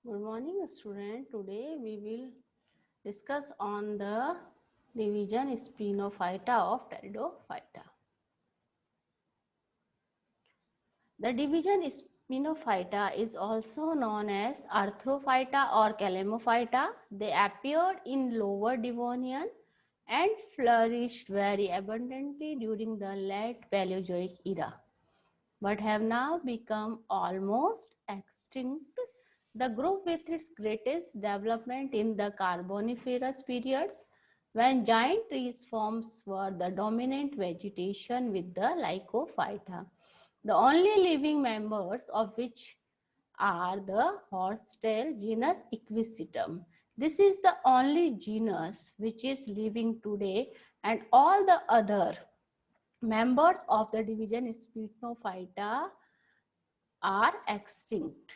Good morning, student. Today we will discuss on the division Spinophyta of Pteridophyta. The division Spinophyta is also known as Arthrophyta or Calamophyta. They appeared in Lower Devonian and flourished very abundantly during the late Paleozoic era, but have now become almost extinct. The group with its greatest development in the Carboniferous periods, when giant trees forms were the dominant vegetation with the Lycophyta, the only living members of which are the horsetail genus Equisetum. This is the only genus which is living today, and all the other members of the division Spinophyta are extinct.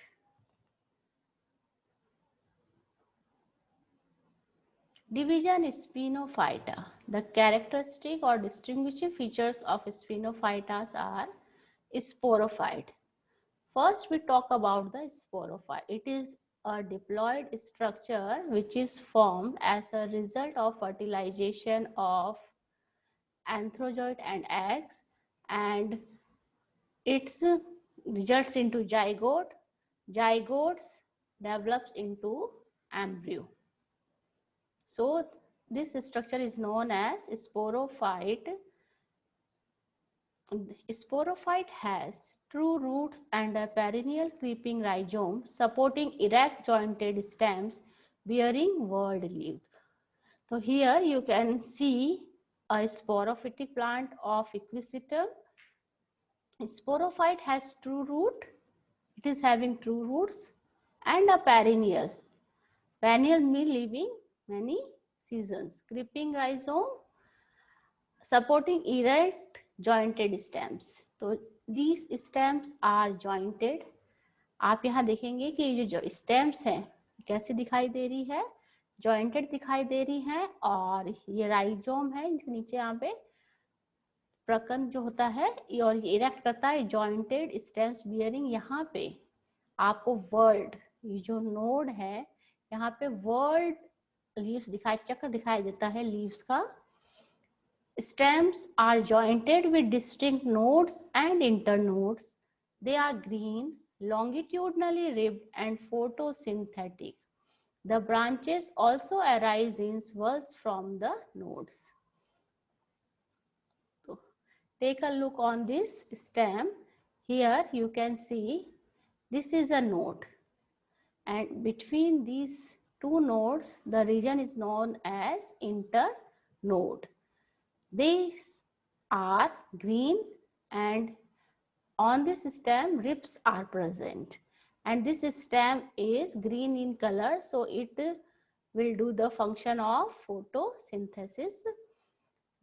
Division Spinophyta. The characteristic or distinguishing features of Spinophytas are sporophyte. First, we talk about the sporophyte. It is a diploid structure which is formed as a result of fertilization of anthrozoid and eggs, and it results into zygote. Zygotes develops into embryo. So this structure is known as sporophyte. Sporophyte has true roots and a perennial creeping rhizome supporting erect jointed stems bearing whorled leaves. So here you can see a sporophytic plant of Equisetum. Sporophyte has true root. It is having true roots and a perennial. Perennial means living many seasons. Creeping rhizome supporting erect jointed stems. तो these stems are jointed. आप यहाँ देखेंगे कि ये जो stems हैं कैसे दिखाई दे रही है, jointed दिखाई दे रही है, और ये rhizome है इसके नीचे यहाँ पे प्रकन जो होता है और ये इरेक्ट करता है jointed stems bearing. यहाँ पे आपको वर्ल्ड ये जो नोड है यहाँ पे वर्ल्ड लीव्स दिखाई, चक्र दिखाई देता है लीव्स का. Stems are jointed with distinct nodes and internodes. They are green, longitudinally ribbed and photosynthetic. The branches also arise in swirls from the nodes. So, take a look on this stem. Here you can see this is a node, and between these two nodes the region is known as internode. These are green, and on this stem ribs are present, and this stem is green in color, so it will do the function of photosynthesis.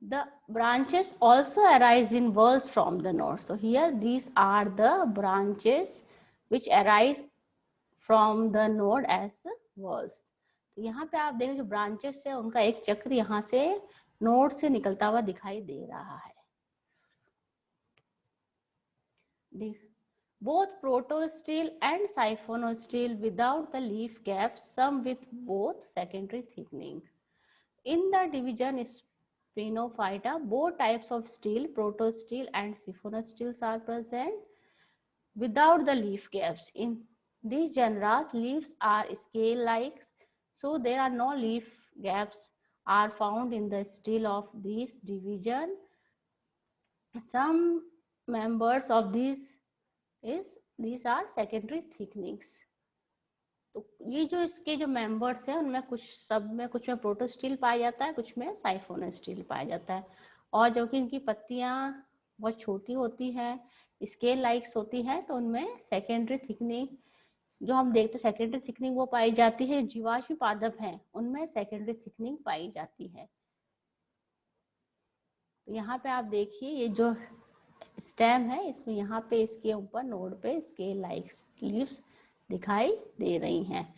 The branches also arise in whorls from the node. So here these are the branches which arise from the node as whorls. तो यहाँ पे आप देखें जो branches है उनका एक चक्र यहाँ से नोड से निकलता हुआ दिखाई दे रहा है. Both protostele and siphonostele without the leaf caps, some with both secondary thickenings. In the division Spinophyta, both types of stele, protostele and siphonosteles are present without the leaf caps. In these genera, leaves are scale-like, so there are no leaf gaps are found in the stele of this division. Some members of these are secondary thickenings. तो ये जो इसके जो members हैं उनमें कुछ सब में कुछ में प्रोटोस्टील पाया जाता है, कुछ में साइफोनोस्टील पाया जाता है, और जो कि इनकी पत्तियां बहुत छोटी होती हैं, स्केल लाइक्स होती हैं, तो उनमें सेकेंडरी थिकनिंग जो हम देखते हैं सेकेंडरी थिकनिंग वो पाई जाती है. जीवाश्म पादप हैं उनमें सेकेंडरी थिकनिंग पाई जाती है. तो यहाँ पे आप देखिए ये जो स्टेम है इसमें यहाँ पे इसके ऊपर नोड पे स्केल लाइक लीव्स दिखाई दे रही हैं.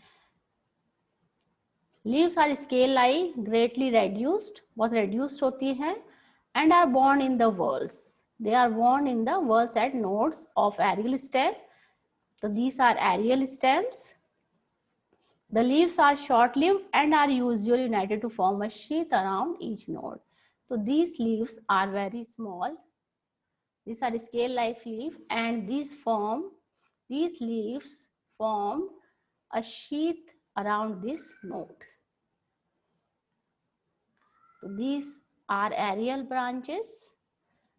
Leaves are scale like, greatly reduced, बहुत रेड्यूस्ड होती हैं, and are borne in the whorls. They are born in the whorls at nodes of aerial stem. So these are aerial stems. The leaves are short-lived and are usually united to form a sheath around each node. So these leaves are very small. These are scale-like leaf, and these leaves form a sheath around this node. So these are aerial branches.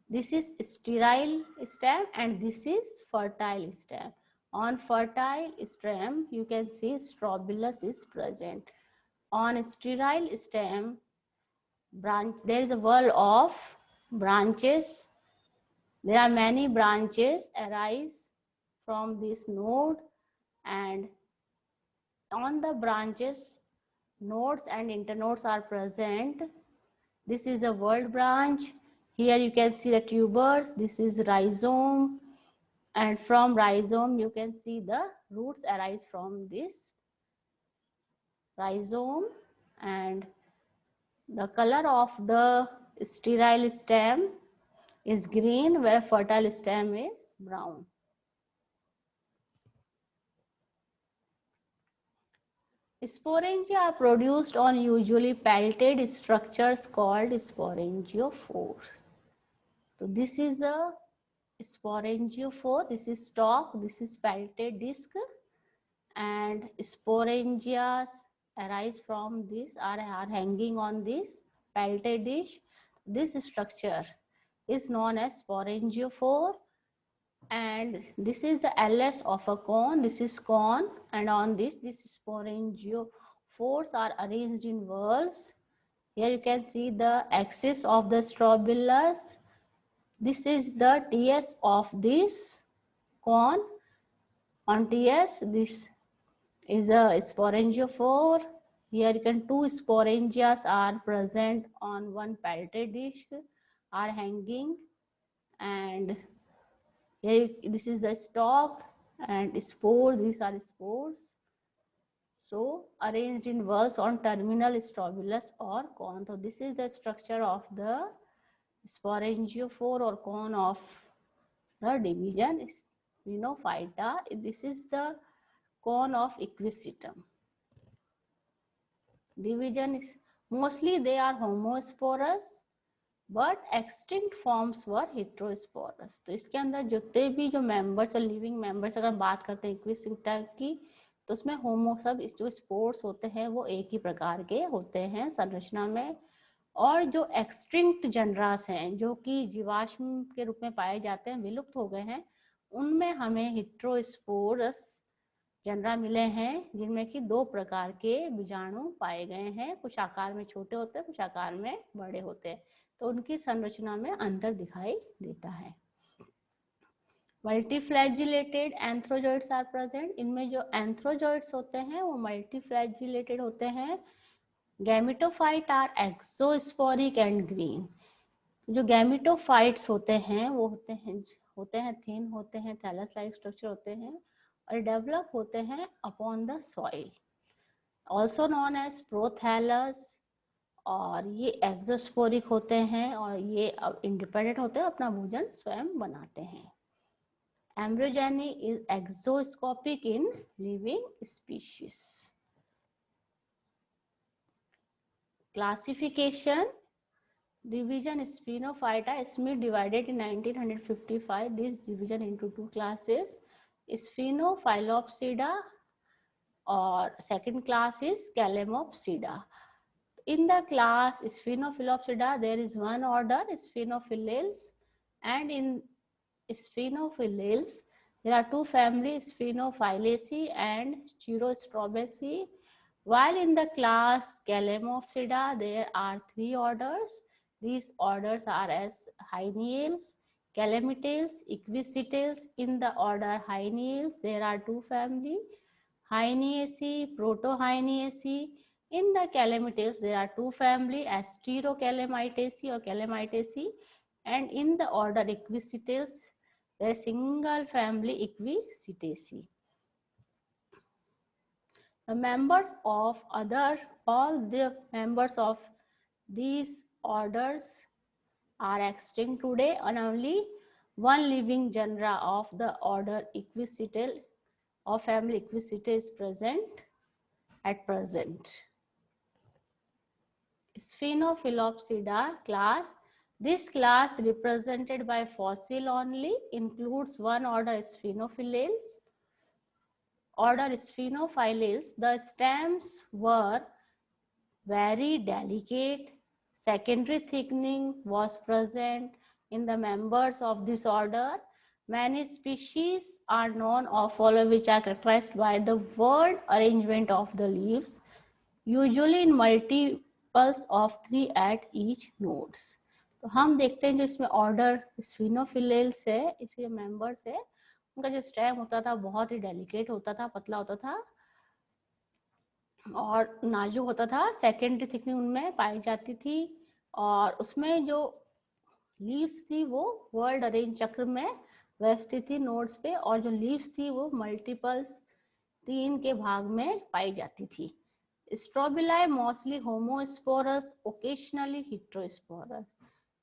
This is sterile stem and this is fertile stem. On fertile stem, you can see strobilus is present. On sterile stem, there is a whorl of branches. There are many branches arise from this node, and on the branches, nodes and internodes are present. This is a whorl branch. Here you can see the tubers. This is rhizome, and from rhizome you can see the roots arise from this rhizome, and the color of the sterile stem is green where fertile stem is brown. Sporangia are produced on usually pelted structures called sporangiophores. So this is a sporangiophore, this is stalk, this is pelted disc, and sporangias arise from this, are hanging on this pelted dish. This structure is known as sporangiophore, and this is the LS of a cone. This is cone, and on this sporangiophores are arranged in whorls. Here you can see the axis of the strobilus. This is the TS of this cone. On TS, this is a sporangiophore. Here you can two sporangias are present on one pelted disc, are hanging, and here this is the stalk and spores. These are spores. So arranged in whorls on terminal strobilus or cone. So this is the structure of the sporangiophore or cone of the division Sphenophyta. This is the cone of Equisetum. Division is mostly they are homosporous, but extinct forms were heterosporous. तो इसके अंदर जितने भी जो members और living members अगर बात करते हैं इक्विसिटा की, तो उसमें होमो सब जो स्पोर्स होते हैं वो एक ही प्रकार के होते हैं संरचना में, और जो एक्सटिंक्ट जनरास हैं जो कि जीवाश्म के रूप में पाए जाते हैं, विलुप्त हो गए हैं, उनमें हमें हेट्रोस्पोरस जनरा मिले हैं, जिनमें कि दो प्रकार के बीजाणु पाए गए हैं. कुछ आकार में छोटे होते हैं, कुछ आकार में बड़े होते हैं, तो उनकी संरचना में अंतर दिखाई देता है. Multiflagellated antherozoids are present. इनमें जो एंथ्रोजॉइड्स होते हैं वो मल्टीफ्लैजिलेटेड होते हैं. Gametophyte are exosporic and green. जो गैमेटोफाइट्स होते हैं वो होते हैं थिन होते हैं, थैलस लाइक स्ट्रक्चर होते हैं और डेवलप होते हैं upon the soil, also known as prothallus. और ये एक्सोस्पोरिक होते हैं और ये इंडिपेंडेंट होते हैं, अपना भोजन स्वयं बनाते हैं. Embryogeny is exoscopic in living species. Classification division Sphenophyta. Smith divided in 1955 this division into two classes, Sphenophyllopsida or second class is Calamopsida. In the class Sphenophyllopsida there is one order Sphenophyllales, and in Sphenophyllales there are two families Sphenophyllaceae and Chirostrobaceae, while in the class Calamopsida there are three orders. These orders are as Haineales, Calamitales, Equisitales. In the order Haineales there are two families Haineaceae, Protohaineaceae. In the Calamitales there are two families Asterocalamitaceae or Calamitaceae, and in the order Equisitales there is single family Equisitaceae. The members of all the members of these orders are extinct today, and only one living genera of the order Equisitale or family Equisitae is present at present. Sphenophyllopsida class. This class represented by fossil only includes one order Sphenophyllales. Order Sphenophyllales. The stems were very delicate. Secondary thickening was present in the members of this order. Many species are known or follow which are characterized by the word arrangement of the leaves, usually in multiples of 3 at each nodes. तो हम देखते हैं जो इसमें order स्फिनोफिलेल्स है, इसके जो members है उनका जो स्टेम होता था बहुत ही डेलिकेट होता था, पतला होता था और नाजुक होता था। सेकेंडरी थिकनिंग उनमें पाई जाती थी और उसमें जो लीव्स थी वो वर्ल्ड अरेंज चक्र में व्यवस्थित थी नोड्स पे, और जो लीव्स थी वो मल्टीपल्स 3 के भाग में पाई जाती थी। Strobili mostly homosporous, occasionally heterosporous.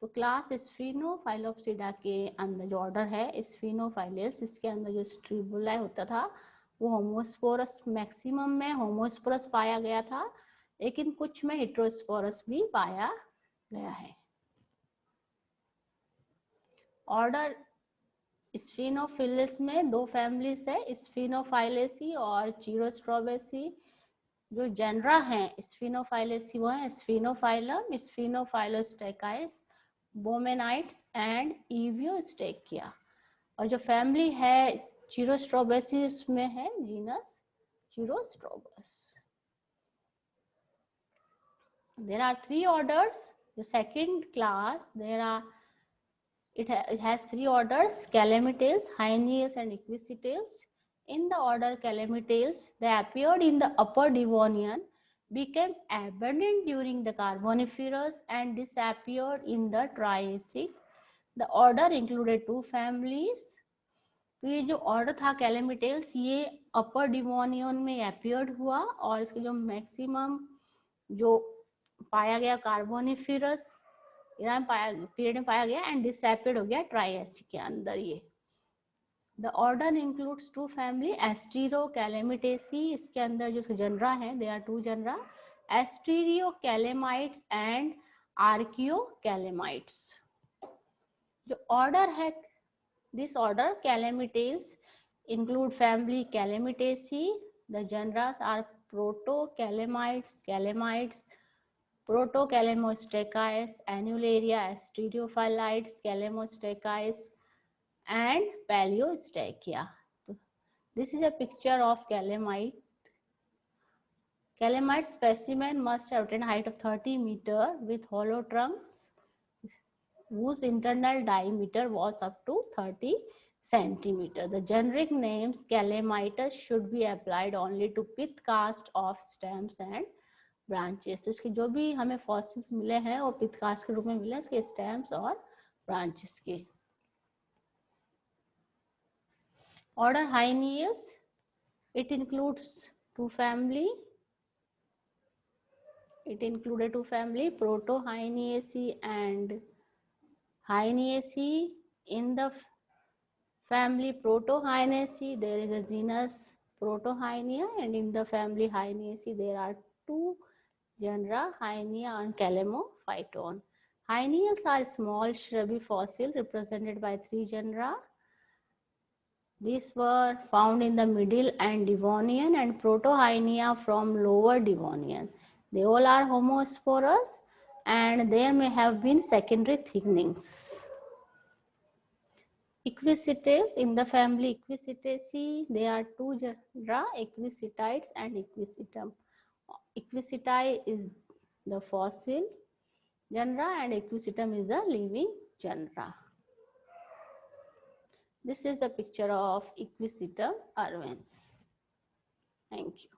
तो क्लास स्फिनोफाइलोप्सिडा के अंदर जो ऑर्डर है स्फिनोफाइलेस, इसके अंदर जो स्ट्रोबिलाई होता था वो होमोस्पोरस, मैक्सिमम में होमोस्पोरस पाया गया था, लेकिन कुछ में हेटेरोस्पोरस भी पाया गया है। ऑर्डर स्फिनोफिलिस में 2 फैमिलीज है, स्फिनोफाइलेसी और चीरोस्ट्रोबेसी। जो जेनरा है स्फिनोफाइलेसी वो है स्फिनोफाइलम, स्फिनोफाइलोस्टेकाइस, बोमेनाइट्स एंड इवियोस्टेकिया। और जो फैमिली है चीरोस्ट्रोबेसी में है genus चीरोस्ट्रोबस। There are 3 orders. The second class, it has 3 orders: Calamitales, Hyaenales and Equisitales. In the order Calamitales, they appeared in the Upper Devonian, became abundant during the Carboniferous and disappeared in the Triassic. The order included 2 families. तो ये जो order था कैलेमिटेल्स ये अपर Devonian में appeared हुआ और इसके जो मैक्सिमम जो पाया गया कार्बोनिफेरस पीरियड में पाया गया एंड डिसएपियर्ड हो गया ट्राइएसिक के अंदर। ये द ऑर्डर इंक्लूड्स 2 फैमिली एस्टीरो कैलेमिटेसी। इसके अंदर जो जनरा है they are 2 genre, एस्टीरियो कैलेमाइट्स and archaeo कैलेमाइट्स। जो ऑर्डर है this order Calamitales include family Calamitaceae. The genera are Protocalamaids, Calamites, Protocalamostechaeus, Annularia, Asteriophyllaids, Calamostechaeus and Paleostechia. This is a picture of Calamite. Calamite specimen must have attained a height of 30 meters with hollow trunks whose internal diameter was up to 30 centimeter. The generic names Calamites should be applied only to pith cast of stems and branches. तो इसके जो भी हमें fossils मिले हैं वो पिथ cast के रूप में मिले इसके स्टेम्स और ब्रांचेस के। Order Hyeniales, it includes 2 family. It included 2 family, Protohyaeniaceae and Hyaeniaceae. In the family Protohyaeniaceae there is a genus Protohyaenia, and in the family Hyaeniaceae there are 2 genera, Hyaenia and Calamophyton. Hyaenials are small shrubby fossil represented by 3 genera. These were found in the Middle and Devonian and Protohyenia from Lower Devonian. They all are homosporous and there may have been secondary thickenings. Equisitales, in the family Equisitaceae, there are 2 genera, Equisitites and Equisitum. Equisitae is the fossil genera and Equisitum is the living genera. This is the picture of Equisitum urvens. Thank you.